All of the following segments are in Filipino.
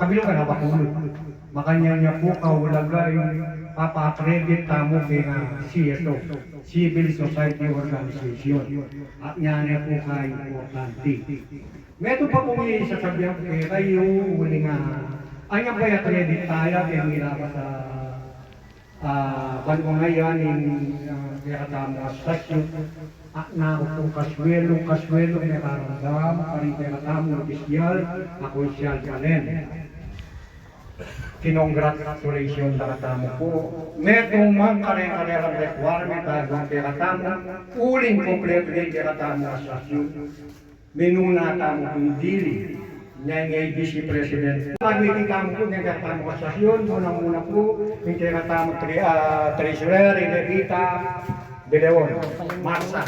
Kabilo ka na ba po? Makanya niya po kaulaga yung papa-credit tamo kaya CSO, Civil Society Organization. At niya po kayo importante. Meron pa po yung sasabihan ko kayo, huli nga, anya ba yung credit tayo, kaya nila sa bango ngayon, yung kaya tamo stasyon, at na ako kaswelo, may karamdam, paring kaya tamo opisyal, ako opisyal ka rin. Kinongratulation na katamo po. Metong kare-karerang requirement agong kaya katamo, uling kompleto din kaya katamo asasyon. Minuna tamo kong dili. Niya ngay Vice President. Pag-meeting tamo po, ngayon kaya katamo asasyon, muna po, yung kaya katamo Treasurer, Levita, De Leon, Marsa,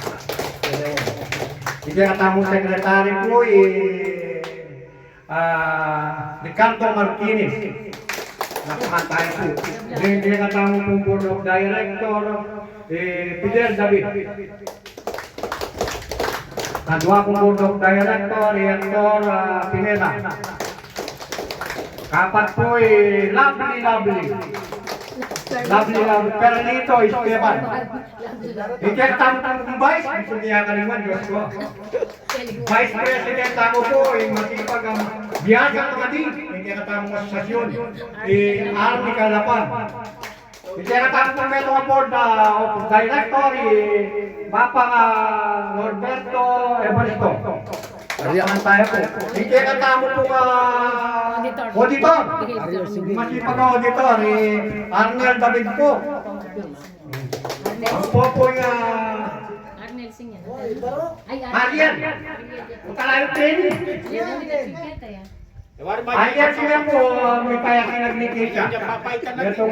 De Leon. Yung kaya katamo Secretary po, Ricardo Martinez. Nakakantay po. Hindi katamo pong Board of Director, Fidel David. Kadwa pong Board of Director, Rector Pineda. Kapat po lovely. Pero dito, Esteban. Hindi katamo pong Vice, gusto niya kaliman, Diyos ko. Vice President ako po, masipag ang biyaga mga din. Hindi katamo asosasyon. Army Kalapan. Hindi katamo po metong board of director, Papa Norberto Evaristo. Kariyakan tayo po. Hindi katamo po auditor. Masipag ang auditor, Arnel David po. Ang po po Ariel. Utalayo training. Ariel sila po, may kaya kayo nag-negate siya. Ito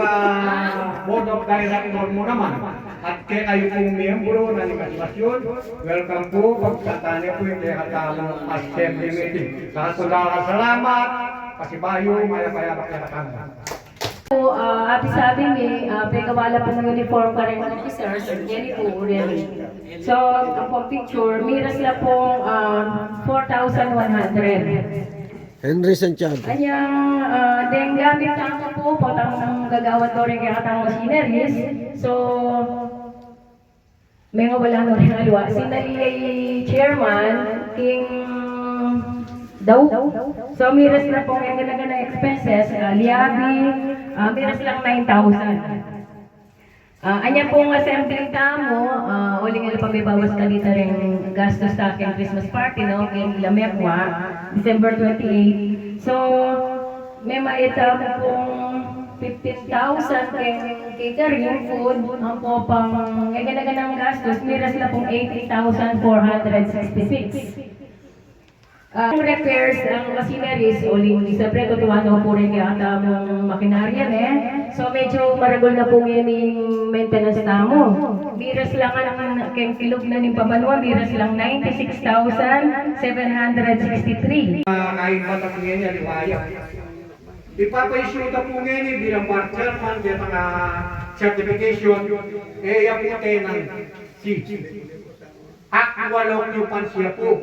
board of director mo naman. At kaya kayo pong miyembro ng negosyasyon, welcome po. Pagkatane po yung kaya katamo assembly meeting. Salamat. Pasibayo, maya-maya pakilakang. So, sabi niya, pagkawala po ng uniform ka rin ng officers, yan po, really. So, ang pong picture, mira sila pong 4,100. Henry Santiago. Kanyang, then gamit lang po, patang ng gagawad doon rin kaya katang machineries. So, may nga wala na rin alwa. Sinali chairman, King daw. So, miras na po yung ganaga na expenses, liabi, miras lang 9,000. Anya pong assembly tamo, uling nga pa may bawas ka dito rin gastos sa aking Christmas party, no? Kaya Lamekwa, December 28. So, may maita pong 15,000 catering food, ang po pang ganaga ng gastos, miras na pong 80,466. Ang repairs ang machineries, uling Disabre, tutuwano po rin yata mong makinarya So medyo maragol na po ngayon yung maintenance tamo. Miras lang ang kilog na ng pabanwa, miras lang 96,763. Kahit matang ngayon yan, iwaya. Ipapaisyoda po ngayon bilang bar chairman, bilang mga certification, yan po ng actual occupan siya po.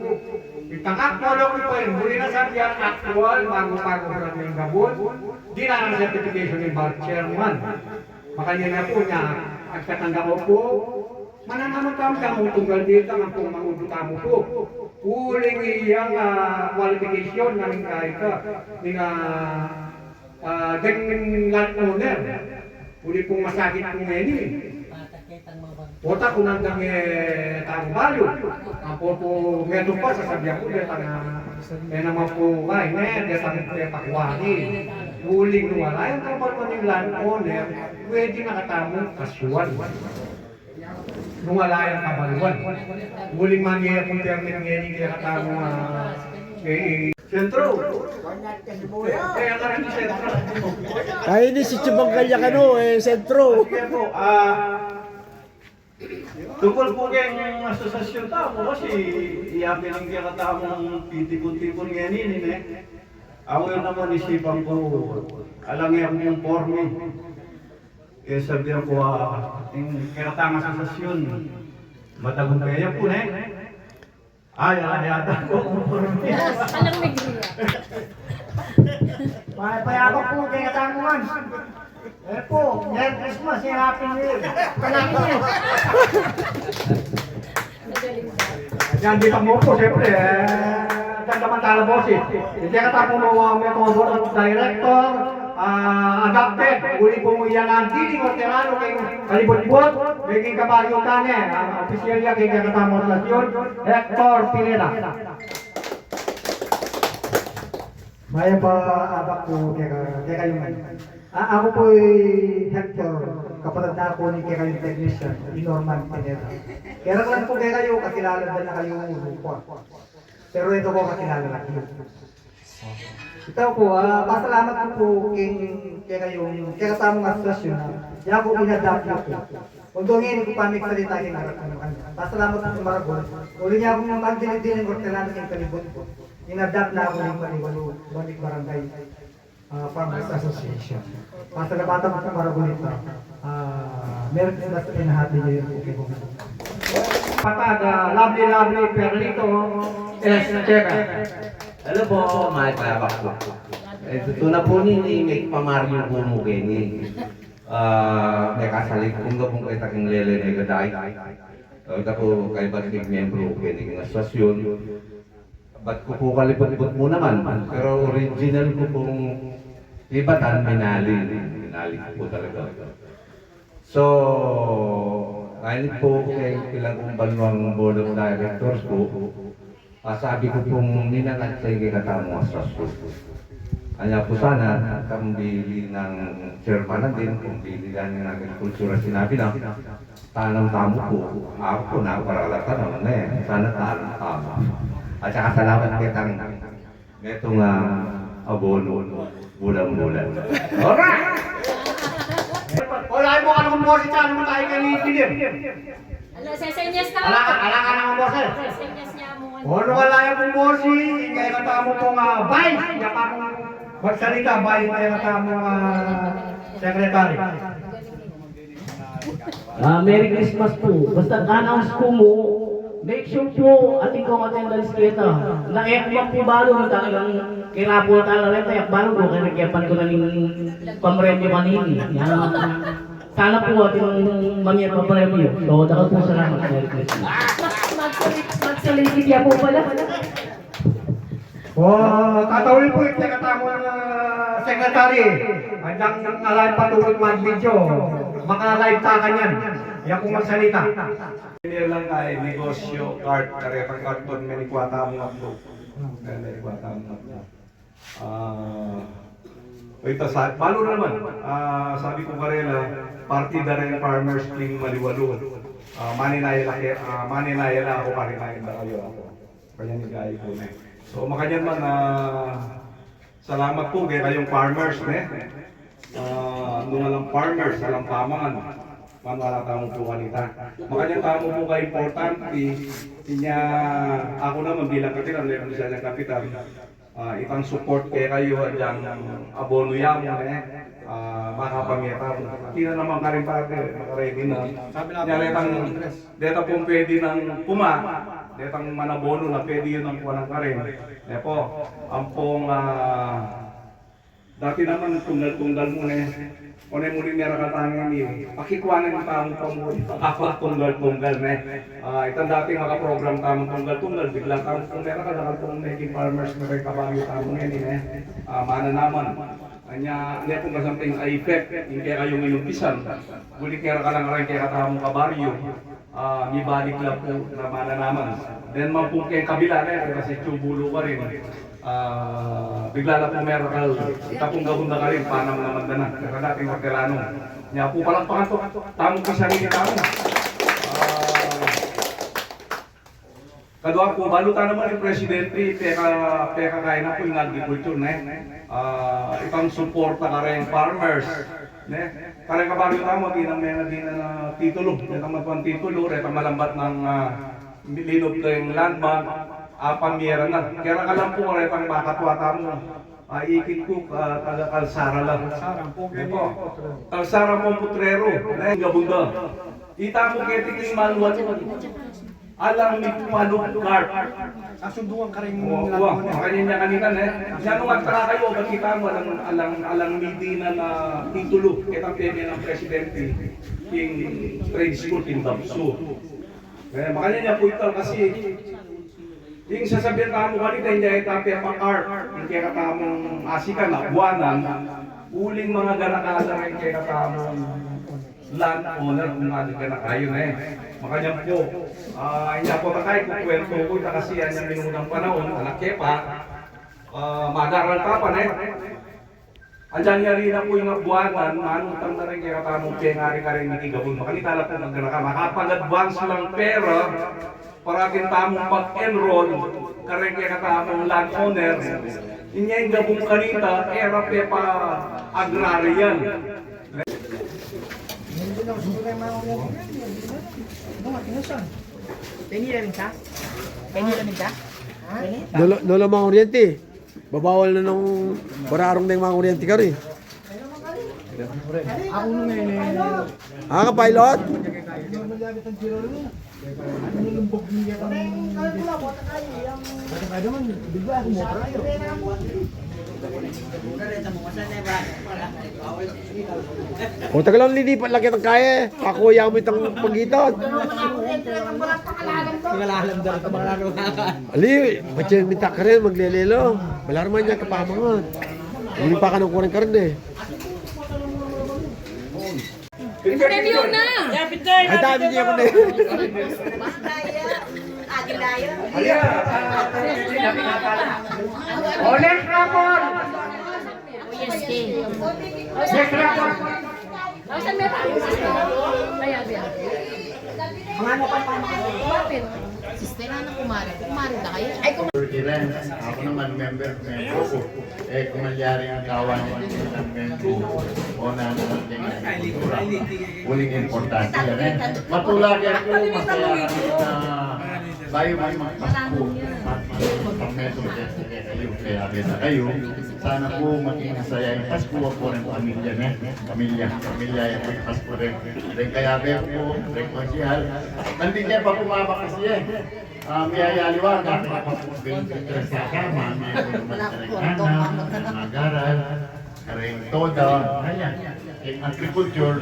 Itang actual occupan, muli na sabi yan, actual, bago-bago po lang yung gabon, di na ang certification ng bar chairman. Makanya na po niya, ang katanda ko po, mananamagkam ka mo tunggal dito ang pong manguduta mo po. Uling iyang qualification ng kahit ka, ng land owner. Uli pong masakit po ngayon eh. Pota kung nandang tang balo. Ang po meron pa sasabihan ko dito naman po kain dito sa pakwani. Uling nuwala yung kapal ng land owner, pwede nakatamong kasual. Nuwala yung kabaluan. Uling maniya kung permit ngayon hindi nakatamong sentro. Kaya ka rin sentro. Kaya ni si Chibanggalya sentro. Sige po, tungkol po kayong asosasyon tamo kasi iyakin ang kakatamang pitipon-tipon ngayon Ako yun naman isipan ko, alang yung forme. Kaya sabihan ko, yung kakatamang asosasyon, matagong kaya po ay, yata ko. Alang may Payabak po kay katanguan. Eh po, Merry Christmas and Happy New Year. Palagi niya. Yan, di pa mo po, siyempre, dyan naman tala boss eh. Hindi ka tapong mga metodo ng director, adapted, uli po mo yan ang diling o terano kay kalibot-bot, maging kabagyong kanya, official yan kay kakatamo relasyon, Hector Pineda. Maya pa abak po kaya kayo man. Ako po Hector, kapatid na ako ni kaya kayong technician, Norman Pineda. Kaya lang po kaya kayo, kakilala na kayo lupa. Pero ito po kakilala na kayo. Ito po, pasalamat ko po kaya kayong katamong asosasyon na kaya po inadapt na po. Kung ngayon ko pa may salita kayong harap ng kanya. Pasalamat ko maragol. Uli niya akong magdinidiling kortelano kayong kalibot po. Inadapt na ako ng Balik Barangay Farmers Association. Pasalamatan ko maragol ito. Meron din na pinahati niyo yung okay po. Patada, lovely Perlito, Estera. Hello po, mga kalabak po. Ito na po ni may pamaryo po mo kini. May kasalit kung gabong kayo taking lele na gaday. Ito po kayo batik miyembro kini ng asosasyon. Ba't ko po kalipot-bot mo naman? Pero original ko pong ibatan, minali ko po talaga. So, kahit po kay ilang kumbaluang board of directors po, sabi ko pong ninangat sa hindi katamo asosasyon. Kanya po sana, kambili ng chairman na din, kambili lang ng agrikultura sinabi na, tanang-tamo po, ako po na, para alatan na yan, sana tanang-tamo. At saka salamat kitang itong abono, bulan-bulan. Alright! Wala mo ka naman boss, ito naman tayo kanililim. Ala, sesenyas ka. Ala ka naman boss eh. Sesenyas niya mo. Wala yung boss eh, kaya katamo pong vice, kaya pa mong magsalita, vice kaya katamo secretary. Merry Christmas po. Basta announce ko mo, make sure po ating kong attendance kita. Na-ekmak po balo na talagang kinapula talaga rin tayak balo ko kaya nagyapan ko na ng pamremyo kanini. Sana po ating mangyan pamremyo. So, dapat po salamat. Merry Christmas. Magsolicit po pala. Tatawin po yung katamo secretary. Hanggang alive patuloy mag-video. Maka-live ta kanyan. Yan kung magsalita. Hindi lang kay negosyo, cart, karetang karton, may nikwata mo ako. May nikwata mo ako. Ito, balo na naman. Sabi ko karela, party da rin farmers king maliwalo. Maninaya na ako, parinayin na kayo ako. Kanya ni Gaya po na. So makanyan man, salamat po kayong farmers. Nung alang farmers, alang pamangan. Manwala tamo po kanita. Makanya tamo po ka-importante, niya ako naman bilang kapitan, meron siya ng kapitan, itang support kayo dyan abono yan, mga pamiyata. Hindi na naman ka rin pati, makaready na. Deta pong pwede ng puma, detang manabono na pwede yun ang kuha ng karin. Epo, ang pong, dati naman tunggal-tunggal muna Onay muli meron katangin ni pakikuanan ng tamang pamuli, pakapag-tunggal-tunggal na itang dating makaprogram tamang tunggal-tunggal, biglang tamang kung meron ka nakatong making farmers na rin kabagyo tamang yan mana naman. Anya pong kasamping effect, yung kaya kayong inumpisan, gulit meron ka lang rin kaya katamang kabaryo, ibalik lang po na mana naman. Then mampung kayong kabila na kasi tubulo ka rin. Bigla na po meron ka, itapong gabunda ka rin, panam naman na na, kaya dating magkalano. Niya po palang pangato, tamong kasarili tamo. Kadwa po, balutan naman yung presidente, peka kaya na po yung agriculture, itang suporta ka rin farmers. Kaya kabaryo tamo, ginang na titulo, itang magpang titulo, itang malambat ng linog kayong landmark, pamiyera na. Kaya ka lang po, itang makatwata mo. Ikit ko, taga-kalsara lang. Kalsara po putrero. Gabunda. Ita mo ketiking maluwan. alang Migpalugkart. Kasunduan ka rin Uwang, makanya kanina siya nung magtaka kayo, bakita mo alang Medina na titulo, kitang pwede ng presidente, yung trade school in Dabso. Makanya niya po ito kasi, yung sasabihin ka mo kanina, hindi ay tapi ang art, yung kaya katamong asikan, buwanan, uling mga ganakala rin kaya katamong land owner kung ano ganakayo na Makanya po, hindi po takay kung kwento ko, kasi yan yung minunang panahon, anak pa, madaral pa pa Andiyan nga rin po yung buwanan, manutang na rin kaya katamong pengari ka rin nakigabon. Makanitala po nagganaka, makapag-advance lang pera, para kintamong pag-enroll, karen kaya katamong land owner, inya yung gabong kanita, era pa agrarian. Lolo mga kuryente. Babawal na nung bararong na yung mga kuryente ka rin. Ka pilot? O taga lang lilipat lang kitang kaya. Pakuya mo itang pagitan. Ali, macam minta ka rin, maglelelo. Malarman niya kapamangan. Hindi pa ka ng kurang ka rin eh. Premyo na! Ay, dami niya mo na eh. Next rapor! Next rapor! Saan may tayo sister? Ayan, ayan. Bakit? Sister na kumari. Kumari na kayo. Ay, Ilan, ako naman member ko. Kung nangyari ang kawan ng membro o na nangyaring agrikultura, uling importante yan Matulag yan ko, masaya kami na bayo may magpasko at magpameso kayo, kaya na kayo. Sana po maging masaya yung Pasko po ng pamilya na. Pamilya yung Pasko rin. Kaya po, rekonsyal. Nandiyan pa pumaba kasi Miyaya liwaga, pinapapagpintas sa kama, may magaral, karing toda, yung agriculture,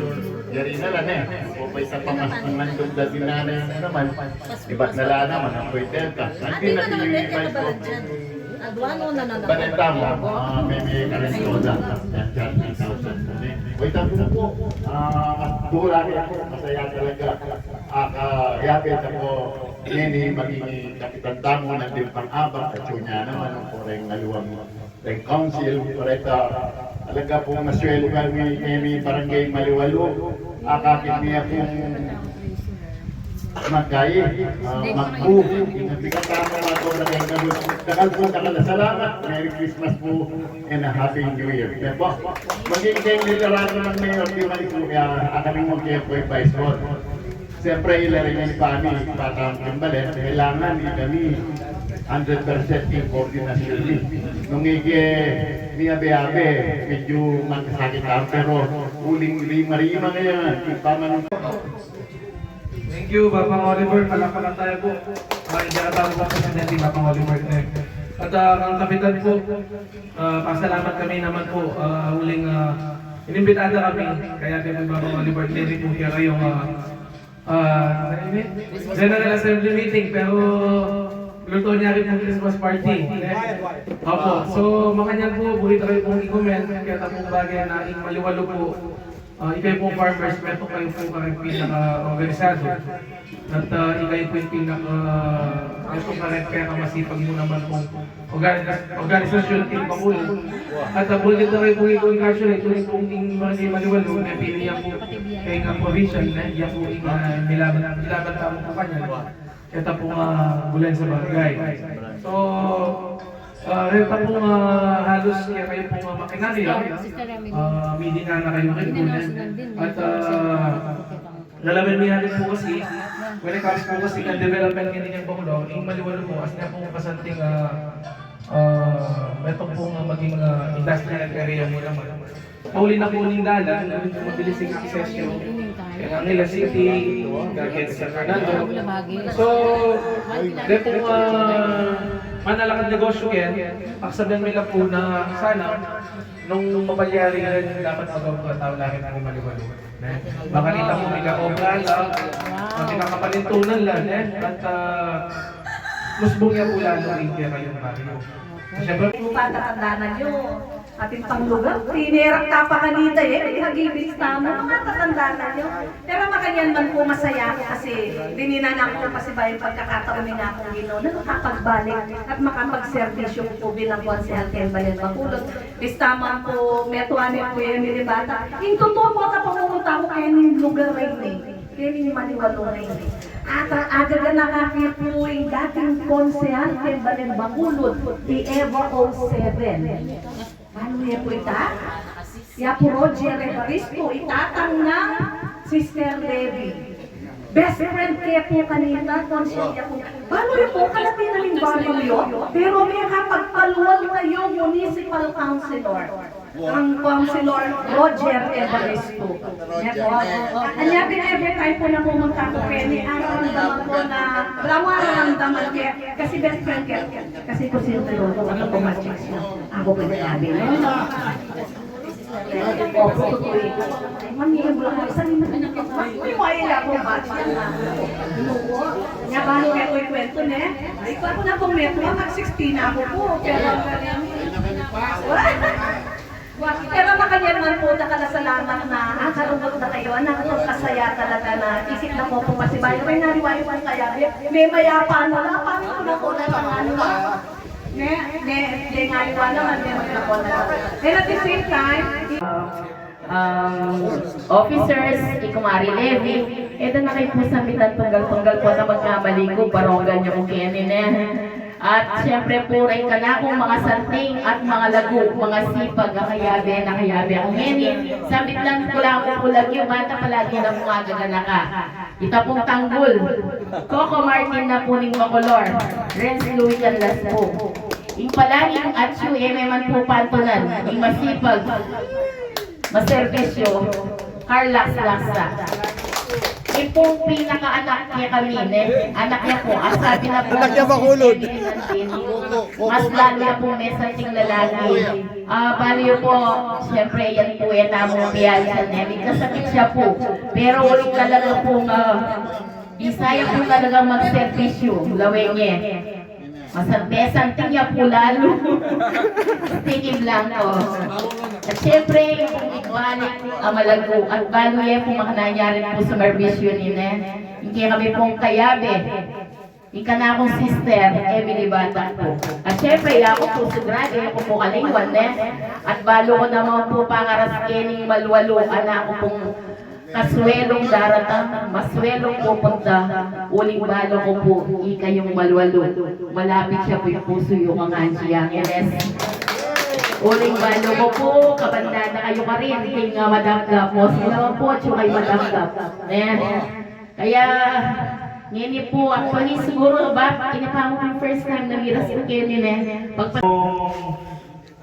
yari na lang Kupay sa pangandog na dinanay naman, iba't nala naman ang pwede ka. Hindi na pinipay ko. Banenta mo, may karing toda, yan, 1,000. Wait ako po, tulad ako, masaya talaga. Yapit ako, ini magiging kapitan damo ng Dimpang Abang at yun niya naman ang poreng naluwang ng council. Pareta, talaga po maswelo kami barangay Maliwalo. Akakit niya po magkaye, magpo, inabigat tama mga ko na kayo nabot. Dakal po, salamat. Merry Christmas po and a Happy New Year. Kaya po, magiging kayong literato ng mayor, di ba ito, akaming mag-kaya po yung vice road. Siyempre, ilarin niya ni Pani, patang Kimbalet, kailangan kami 100% in coordination. Nung ni Abe-Abe, medyo magkasakit lang, pero uling lima-rima ngayon, ipaman. Thank you, Babang Oliver. Palakpakan tayo po. Hindi ka tawag sa Presidente, Babang Oliver. At ang kapitan po, pasalamat kami naman po. Huling inimbitada kami. Kaya kami Babang Oliver, hindi po kaya kayong General Assembly meeting. Pero luto niya rin ng Christmas party. Opo. So, makanya po, buhit kayo pong i-comment. Kaya tapong bagay na maliwalo po. Ikay pong farmers, meron kayo po karang pinaka-organisado. At ikay po yung ito kaya kamasipag mo naman pong organisasyon, team Pangulo. At bulit na kayo pong i-congratulate, tuloy pong maliwalo, may piniyang po kayo ng provincial, yan po nilaban tamo po kanya. Kaya po bulan sa barangay. So, renta pong halos kaya kayo pong makinarya, midina na kayo rin. At lalaban niya rin po kasi, when it comes po kasi ng development ng inyong Banglo, yung maliwalo po, as na pong kasanting metong pong maging industrial area mo naman. Pauli na po ng dalan, mabilis yung access nyo. Angeles City, Cagayan San Fernando. So, dahil kung manalakad negosyo yan, aksaban nila po na sana nung mapalyari yan, dapat magawa tao laki natin maliwalo. Baka nila mo nila obra lang, pinakapalintunan lang, at musbong yan po lalo rin kaya kayong baryo. Siyempre, Patatandaan nyo, ating panglugar, tinirak tapa kanita hagibis tamo, mga tatandaan nyo. Pero makanyan man po masaya ako kasi dininanang ko pa si Bayan pagkakataon nga akong Ginoo na makapagbalik at makapagservisyo po bilang konsehal kay Bayan Bacolod. Bistama po, metuanin po yung nilibata. Yung totoo po ka pamunta ko kaya ng lugar rin kaya yung maniwalo rin At aga na nakakita po yung dating konsehal kay Bayan Bacolod, di Eva 07. Ano niya po ita? Ya po Roger Evaristo, itatang ng Sister Levi. Best friend kaya po kanina, konsehal niya po. Paano yun po, kalatin na rin bago yun? Pero may kapagpaluwal na yung municipal councilor. Ang councilor Roger Evaristo. Yan po. Anya every time po na pumunta ko kaya ni araw-ramdaman po na wala mo araw-ramdaman kaya kasi best friend kaya kasi po sila ko ako pumatching siya. Ako po sinabi. O, tutuloy. Mamili mo lang. Saan yung may wala po ba? Nga ba nung may kwento na ikaw ako na pong meto. Mag-16 ako po. Pero makanyan po nakalasalamat na ang karungot na kayo, nakakasaya talaga na isip na po po kasi bayo. May nariwayo po kaya, may mayapa na lang, paano ko na po na lang ano ba? May nariwa naman, may magkapo na lang. And at the same time, officers, Ikumari Levi, ito na kayo po sa mitan tunggal-tunggal po na magkamali ko, barongan niyo kung kayanin eh. At siyempre po rin ka na kung mga santing at mga lagu, mga sipag, nakayabe akong ngeni. Sabit lang ko lang po lagi, bata palagi na mga na ka. Ita pong tanggol, Coco Martin na po ning Bacolor, Renz Louis Canlas po. Yung palagi yung atsu, may man po pantunan, yung masipag, maservisyo, Carlax Laksa. Yung pong pinaka-anak niya kami, anak niya po, ang sabi na po, Anak niya Bacolod. mas lalo na po may sating lalaki. Baliyo po, siyempre yan po yan namong piyansa niya. May kasakit siya po, pero ulit talaga pong Bisaya po talaga mag-servisyo, lawin niya. Masante-santing niya po lalo. Tingin lang po. At siyempre, balik malago at baloy po mga nangyari po sa servisyo nila. Hindi kami pong kayabe. Ika na akong sister, Emily Bata po. At siyempre, ako po sugrado, ako po kalingwan at balo ko naman po pangaras kening malwalo, anak ko pong kaswelong daratang, maswelong pupunta, uling balo ko po, ika yung malwalo. Malapit siya po yung puso yung mga Angeles. Uling balo ko po, kabandada kayo ka rin, king Madam Gap mo. Sila po, tsyo kay Madam Gap. Kaya, ngayon po, actually siguro ba, kinapamo yung first time na miras ko kayo nila.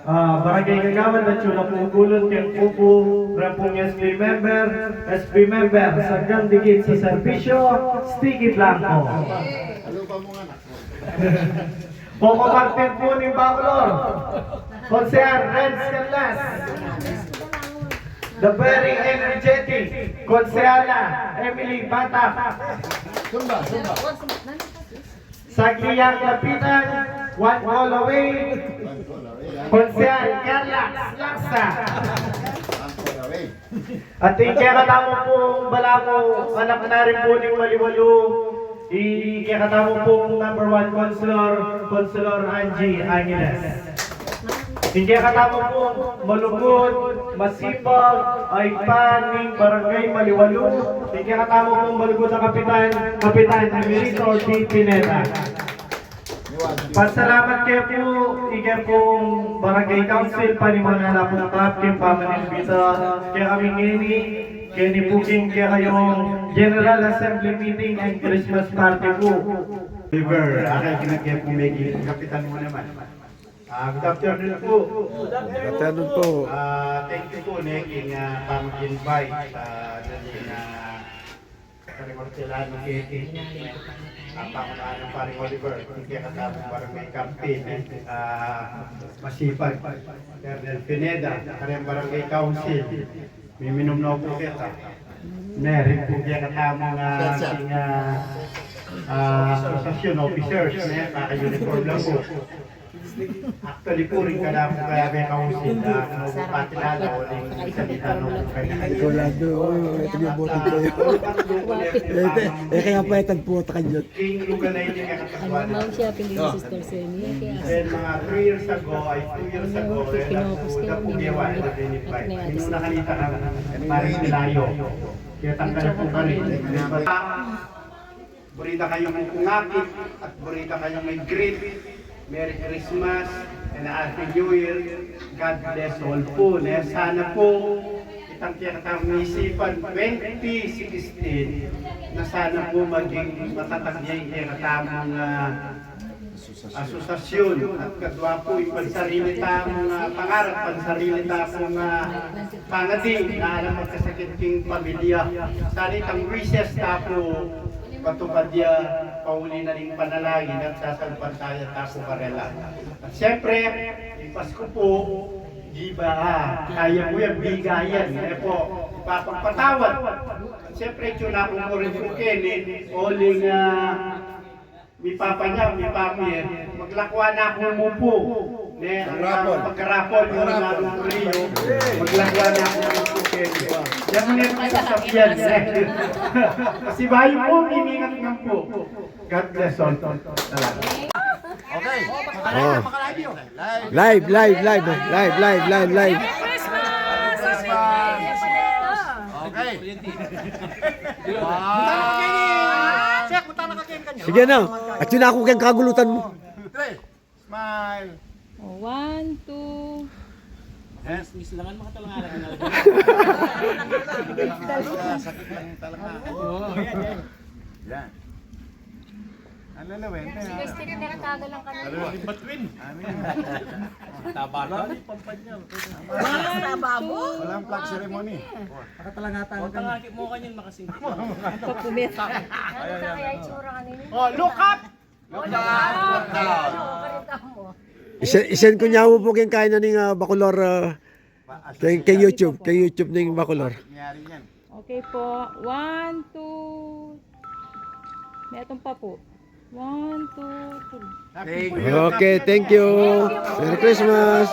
Barangay Kagawan na Chula Pugulot, Ken Pupu, Rampong SB member, Saggang Digit sa Servisyo, Sticky Blanco. Coco Martin po ni Bacolor, Konsehal Renz Canlas, the very energetic Konsehala Emily Bata, Sagliyang Lapitan, one call away, Konsehal Carlax Laksa. At ikakatamo po balako, anak na rin po ni Waliwalo, ikakatamo po number 1 Consular Angie Angeles. Ikakatamo po malugod, masipag, ay paning barangay Maliwalo. Ikakatamo po malugod na Kapitan Emerito D. Pineda. Pasalamat kayo po, ika pong Barangay Council, panimanan na po ng Captain Permanent Visa, kaya kami ngini, kaya ni Puking, kaya kayong General Assembly Meeting and Christmas Party po. River, akay kinagkaya po may kapitan mo naman. Good afternoon po. Good afternoon po. Thank you po, Nick, in pag-invite sa Paring Hortelano Kiki. Ang pangunahan ng paring Oliver, hindi kasama parang may campaign, masipag. Colonel Pineda, karang barangay council, miminom na po kita. Meron po kaya kasama ng ating association officers, kaka-uniform lang po. Actually po rin ka na po kaya may council na patilala o rin salita nung Ikaw lang doon. Ito yung bote ko. Kaya pa itag po ka dyan. King lugar na yun yung kakatagwan. Then mga 3 years ago, 2 years ago, na po gawa, identified. Yung nakalita ka parang nilayo. Kaya tanggal po ka rin. Burita kayong may kungakit at burita kayong may greet. Merry Christmas and Happy New Year. God bless all po. Sana po itang tinatawag isipan 2016 na sana po maging matatag niya yung tinatawag asosasyon at kadwa po ipansarili tamong pangarap, pansarili tamong pangating na alam magkasakit king pamilya. Sana itang wishes na po patupad niya pauli na rin panalangin at sasalpan tayo tapo karela. At siyempre, yung Pasko po, di ba, kaya mo yan, bigayan. Kaya po, ipapagpatawad. At siyempre, yun ako po rin po Kenny, oling mi papa niya, mi papi, maglakwa na ako mo po. Pagkarapol, yung narong Rio, maglakwa na ako mo po Kenny. Yan mo na yung sasabyan. Kasi bayo po, mimingat nga po. God bless all. Salamat. Okay. Oh. Live. Okay. Sige na. At yun ako kayong kagulutan mo. 3. Smile. 1, 2. Sakit lang yung talaka. Yan. Ang lalawin. Gusto rin nakatagal lang kami. Walang flag ceremony. Ano kaya itsura kanina? Oh, look up! Isend ko niya po kayong kain na ng Bacolor kay YouTube. Kay YouTube ng Bacolor. Nangyari yan. Okay po. 1, 2. May atong pa po. 1, 2, 3. Okay, thank you. Merry Christmas.